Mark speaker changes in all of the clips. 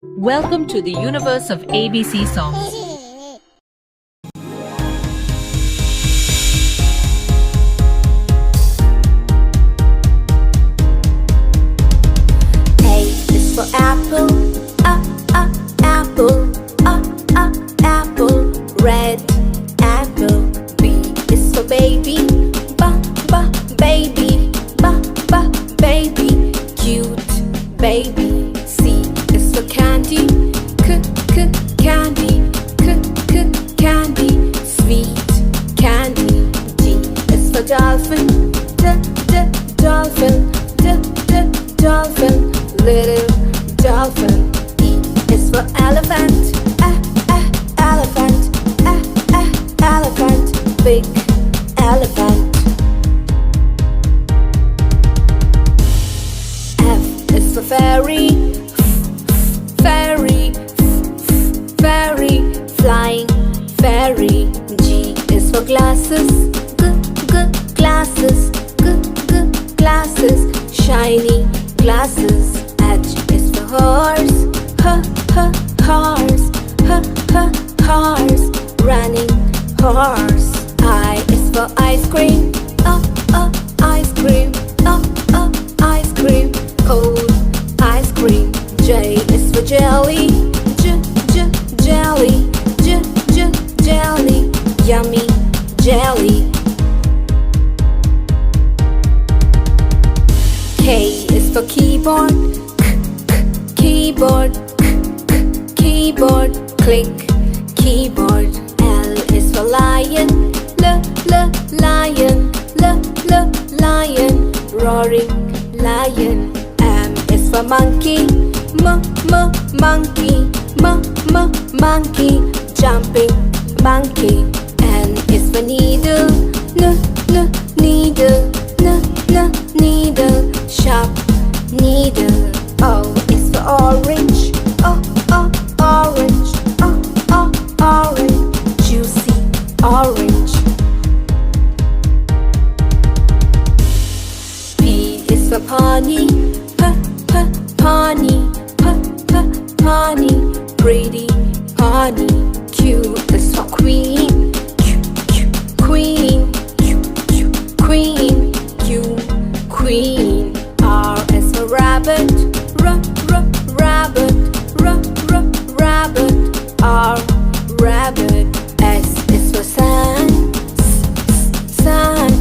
Speaker 1: Welcome to the universe of ABC songs.
Speaker 2: A is for apple, apple, apple, red apple. B is for baby, baby, baby, cute baby. C is for candy, candy, candy, sweet candy. D is for dolphin, dolphin, dolphin, little dolphin. E is for elephant, elephant, elephant, big elephant. F is for fairy, fairy, fairy, flying fairy. G is for glasses, glasses, glasses, shiny glasses. H is for horse, horse, horse, running horse. I is for ice cream, ice cream, ice cream, cold ice cream. J is for jelly, jelly, jelly, yummy jelly. K is for keyboard, keyboard, keyboard, click keyboard. L is for lion, lion, lion, roaring lion. M is for monkey, monkey, monkey, jumping monkey. N is for needle, needle, needle, sharp needle. O is for orange, orange, orange, juicy orange. P is for pony, pony, pony, pretty pony. Q is for queen, queen, queen, queen. R is for rabbit, rabbit, rabbit, R, rabbit. S is for sun, sun,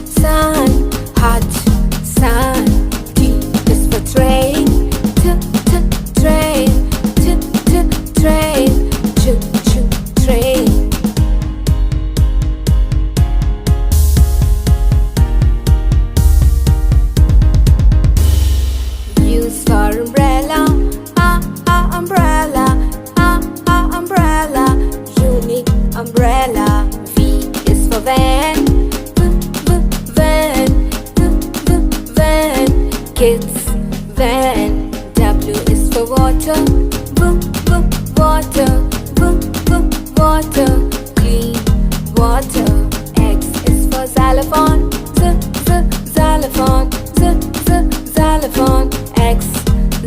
Speaker 2: sun, hot sun. T is for train, train, train, train. Use for umbrella, umbrella, umbrella, unique umbrella. V is for van, van, van, kids van. W is for water, water, water, clean water. X is for xylophone, xylophone, xylophone, X,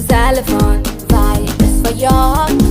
Speaker 2: xylophone. Y is for yacht,